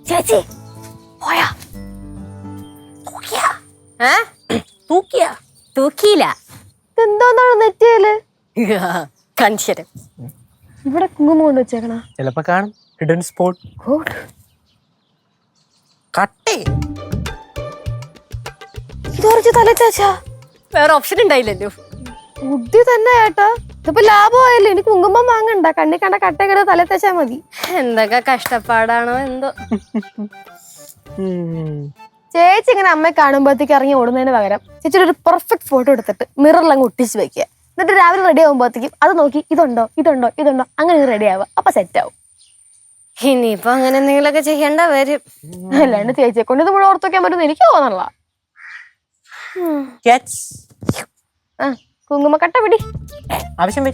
ചേച്ചി പോയാ തൂക്കിയില്ല. എന്തോന്നാണ് നെറ്റിയല് കാണിച്ചത്. ഇവിടെ കുങ്കുമം കൊണ്ട് വെച്ചേക്കണ. ചിലപ്പോ കാണും ഹിഡൻ സ്പോട്ട്. കട്ടേ തലച്ചാ വേറെ ഓപ്ഷൻ ഉണ്ടായില്ലല്ലോ. ബുദ്ധി തന്നെ ചേട്ടാ. ഇതിപ്പോ ലാഭമായല്ലോ. എനിക്ക് കുങ്കുമം വാങ്ങണ്ട. കണ്ണി കണ്ട കട്ടക്കട തല തേച്ചാ മതി. എന്തൊക്കെ കഷ്ടപ്പാടാണോ എന്തോ. ചേച്ചി ഇങ്ങനെ അമ്മയെ കാണുമ്പോഴത്തേക്ക് ഇറങ്ങി ഓടുന്നതിന് പകരം ചേച്ചി ഒരു പെർഫെക്റ്റ് ഫോട്ടോ എടുത്തിട്ട് മിററിലങ്ങ് ഒട്ടിച്ച് വെക്കുക. എന്നിട്ട് രാവിലെ റെഡി ആകുമ്പോഴത്തേക്കും അത് നോക്കി ഇതുണ്ടോ ഇതുണ്ടോ ഇതുണ്ടോ അങ്ങനെ റെഡി ആവുക. അപ്പൊ സെറ്റ് ആവും. ഇനിയിപ്പൊ അങ്ങനെ എന്തെങ്കിലുമൊക്കെ ചെയ്യേണ്ട വരും. അല്ലാണ്ട് ചേച്ചിയെ കൊണ്ട് ഇത് മുഴുവൻ ഓർത്ത് വെക്കാൻ പറ്റുമെന്ന് എനിക്ക് തോന്നണല്ല. കുങ്കുമക്കട്ട പിടി. ആവശ്യം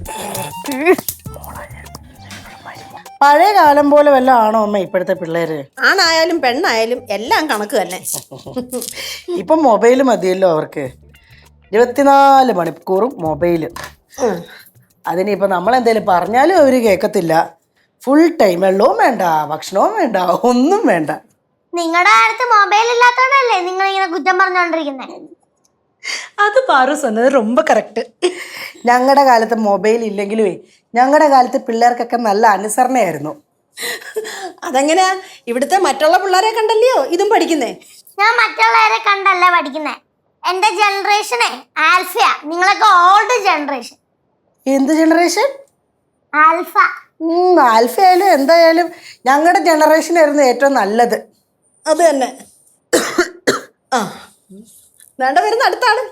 പഴയ കാലം പോലെ വല്ല ആണോ അമ്മ ഇപ്പോഴത്തെ പിള്ളേര്? ആണായാലും പെണ്ണായാലും എല്ലാം കണക്ക് തന്നെ. ഇപ്പൊ മൊബൈല് മതിയല്ലോ അവർക്ക്. 24 മണിക്കൂറും മൊബൈല്. അതിനിപ്പോ നമ്മളെന്തേലും പറഞ്ഞാലും അവര് കേൾക്കത്തില്ല. ഫുൾ ടൈം വെള്ളവും വേണ്ട, ഭക്ഷണവും വേണ്ട, ഒന്നും വേണ്ട. നിങ്ങളുടെ കാലത്ത് മൊബൈൽ ഇല്ലാത്തോണ്ടല്ലേ നിങ്ങൾ ഇങ്ങനെ കുറ്റം പറഞ്ഞോണ്ടിരിക്കുന്നത്? അത് പാറു சொன்னது ரொம்ப കറക്റ്റ്. ഞങ്ങളുടെ കാലത്ത് മൊബൈൽ ഇല്ലെങ്കിലുവേ ഞങ്ങളുടെ കാലത്ത് പിള്ളേർക്കൊക്കെ നല്ല അനുസരണയായിരുന്നു. അതെങ്ങനെയാ? ഇവിടുത്തെ മറ്റുള്ള പിള്ളേരെ കണ്ടല്ലയോ ഇതും പഠിക്കുന്നേ. ഞാൻ മറ്റുള്ളവരെ കണ്ടല്ല പഠിക്കുന്നേ. എന്റെ ജനറേഷനെ ആൽഫയാ. നിങ്ങളൊക്കെ ഓൾഡ് ജനറേഷൻ. എന്ത് ജനറേഷൻ? ആൽഫ. ആൽഫ ആയാലും എന്തായാലും ഞങ്ങളുടെ ജനറേഷൻ ആയിരുന്നു ഏറ്റവും നല്ലത്. അത് തന്നെ. ആ വേണ്ട വരുന്ന അടുത്താണ്.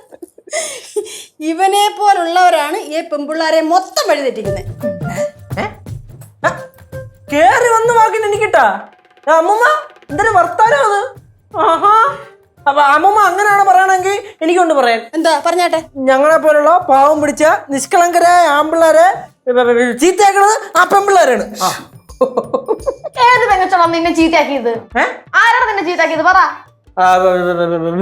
ഇവനെ പോലുള്ളവരാണ് ഈ പെൺപിള്ളാരെ മൊത്തം വഴി തെറ്റിക്കുന്നത്. കേറി വന്ന് വാക്കിന് എനിക്കിട്ടാ അമ്മൂമ്മ എന്തൊരു വർത്താനം അത്. ആഹാ, അപ്പൊ അമ്മൂമ്മ അങ്ങനെയാണ് പറയണെങ്കിൽ എനിക്കൊണ്ട് പറയാൻ. എന്താ പറഞ്ഞാട്ടെ? ഞങ്ങളെ പോലുള്ള പാവം പിടിച്ച നിഷ്കളങ്കരായ ആമ്പിള്ളേരെ ചീത്തയാക്കണത് ആ പെൺപിള്ളേരാണ്. ഏത് പെങ്ങച്ചോളാം നിന്നെ ചീത്തയാക്കിയത്? ആരാണ് നിന്നെ ചീത്തയാക്കിയത് പറ.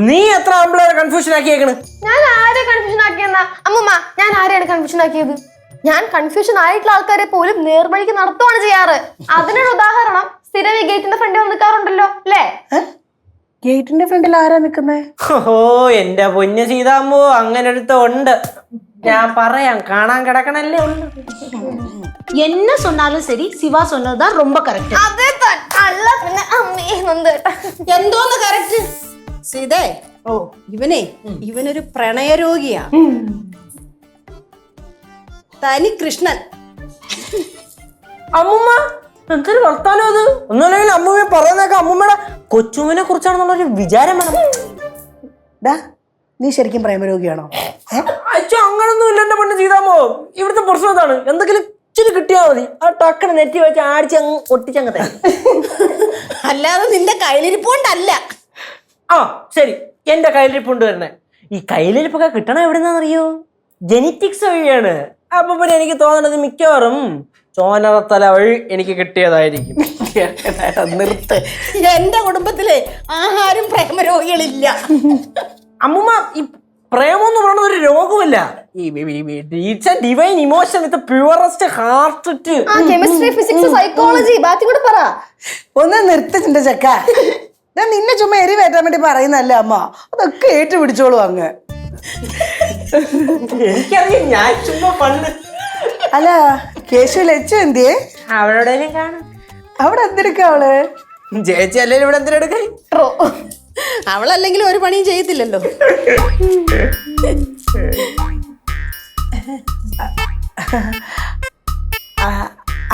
നീ എത്ര ആമ്പിള്ളേരെ കൺഫ്യൂഷൻ ആക്കിയേക്കണ്? ഞാൻ ആരെ കൺഫ്യൂഷൻ ആക്കിയെന്നാ? അമ്മൂമ്മ ഞാൻ ആരെയാണ് കൺഫ്യൂഷൻ ആക്കിയത്? ഞാൻ കൺഫ്യൂഷൻ ആയിട്ടുള്ള ആൾക്കാരെ പോലും നേർവഴിക്ക് നടത്തുവാണ് ചെയ്യാറ്. അതിനൊരു ഉദാഹരണം സ്ഥിരം ഈ ഗേറ്റിന്റെ ഫ്രണ്ടിൽ വന്ന് നിൽക്കാറുണ്ടല്ലോ അല്ലേ? ഗേറ്റിന്റെ ഫ്രണ്ടിൽ ആരാ നിക്കുന്നേ? ഓ എന്റെ പൊന്നു സീതാമ്പോ അങ്ങനെ ഒരുത്ത ഉണ്ട്. ഞാൻ പറയാം, കാണാൻ കിടക്കണല്ലേ ഉണ്ട്. என்ன சொன்னாலும் சரி சிவா சொன்னதுதான் ரொம்ப கரெக்ட். അതെ അല്ല പിന്നെ അമ്മേ നന്ദേട്ടാ. എന്തോന്ന് കറക്റ്റ് സീതേ? ഓ ഇവനൊരു പ്രണയരോഗിയാ. തനി കൃഷ്ണൻ. അമ്മൂമ്മ എന്തൊരു വർത്താനം അത്. ഒന്നുമല്ലെങ്കിൽ അമ്മൂമ്മ പറയുന്നേക്ക അമ്മൂമ്മയുടെ കൊച്ചുമ്മനെ കുറിച്ചാണെന്നുള്ളൊരു വിചാരം വേണം. നീ ശരിക്കും പ്രേമരോഗിയാണോ? അച്ഛൻ അങ്ങനൊന്നും ഇല്ല എന്റെ പെണ്ണ് സീതാമ്പോ. ഇവിടുത്തെ പ്രശ്നം എന്താണ്? എന്തെങ്കിലും ഇച്ചിരി കിട്ടിയാ മതി, ആ ടക്കണ നെറ്റി വെച്ച് ആടിച്ചങ്ങ് ഒട്ടിച്ചങ്ങ് തരും. അല്ലാതെ നിന്റെ കയ്യിലിരിപ്പോണ്ടല്ല. ആ ശരി, എന്റെ കയ്യിലിരിപ്പുണ്ട് വരണേ. ഈ കയ്യിലിരിപ്പൊക്കെ കിട്ടണ എവിടെന്നാന്നറിയോ? ജെനറ്റിക്സ് വഴിയാണ്. അപ്പൊ പിന്നെ എനിക്ക് തോന്നണത് മിക്കവാറും ചോനറത്തല വഴി എനിക്ക് കിട്ടിയതായിരിക്കും. നിർത്ത്. എന്റെ കുടുംബത്തിലെ ആരും പ്രേമരോഗികളില്ല. അമ്മൂമ്മ ഈ പ്രേമം എന്ന് പറയുന്നത് ഒരു രോഗമല്ല. It's a divine emotion with purest heart. Chemistry, physics, psychology ബാക്കി കൂടെ പറ. ഒന്ന് നിർത്തിച്ചിന്റെ ചക്ക. ഞാൻ നിന്നെ ചുമ്മാ എരി വേറ്റാൻ വേണ്ടി പറയുന്നല്ലേ അമ്മ. അതൊക്കെ ഏറ്റു പിടിച്ചോളൂ അങ്ങ്. എനിക്കറിയാം, ഞാൻ ചുമ്മാ പണ്ട്. അല്ല കേശു ലച്ചു എന്തിയേ? അവളോടേലും കാണാം. അവിടെ എന്തെടുക്ക അവള്? ചേച്ചി അല്ലേലും ഇവിടെ എന്തിനെടുക്കായി? അവളല്ലെങ്കിലും ഒരു പണിയും ചെയ്യത്തില്ലല്ലോ.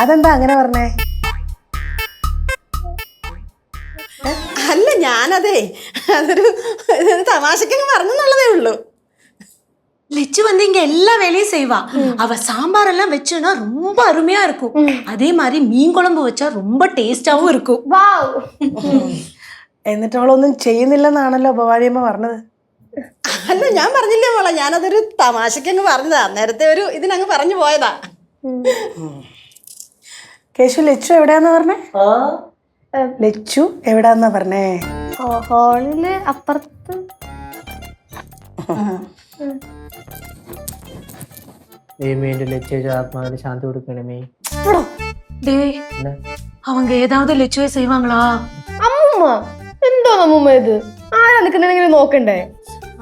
അതെന്താ അങ്ങനെ പറഞ്ഞേ? അല്ല ഞാനതേ അതൊരു തമാശക്കങ്ങ് പറഞ്ഞെന്നുള്ളതേ ഉള്ളൂ. லெச்சு வந்து இங்க எல்லா வேலையும் செய்வா. அவ சாம்பார் எல்லாம் வச்சுன்னா ரொம்ப அருமையா இருக்கும். அதே மாதிரி மீன் குழம்பு வச்சா ரொம்ப டேஸ்டாவும் இருக்கும். എന്നിട്ട് അവളൊന്നും ചെയ്യുന്നില്ലെന്നാണല്ലോ ഭവാനിയമ്മ പറഞ്ഞത്. അല്ല ഞാൻ പറഞ്ഞില്ലേ മോളെ, ഞാനതൊരു തമാശക്കങ്ങ് പറഞ്ഞതാ. നേരത്തെ ഒരു ഇതിനങ്ങ് പറഞ്ഞു പോയതാ. കേശു ലച്ചു എവിടെയാന്ന് പറഞ്ഞേ? ലച്ചു എവിടാന്നാ പറഞ്ഞേ? ഹോളില് അപ്പുറത്ത്. ദൈവമേ എന്റെ ലജ്ജ ആത്മാവിന് ശാന്തി കൊടുക്കണമേ. டேய் என்ன? அவங்க ஏதாவது லெச்சுவை செய்வாங்களா? അമ്മുമ്മ എന്തോ അമ്മുമ്മ ഇത്? ആരാ നിൽക്കുന്നെങ്കിലും നോക്കണ്ടേ?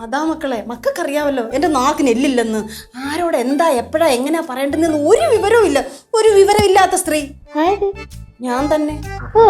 അതാ മക്കളെ, മക്കൾക്കറിയാമല്ലോ എന്റെ നാക്കിന് എല്ലില്ലെന്ന്. ആരോട് എന്താ എപ്പോഴാ എങ്ങനെയാ പറയേണ്ടതെന്ന് ഒരു വിവരവും ഇല്ല. ഒരു വിവരമില്ലാത്ത സ്ത്രീ ഞാൻ തന്നെ. ഓ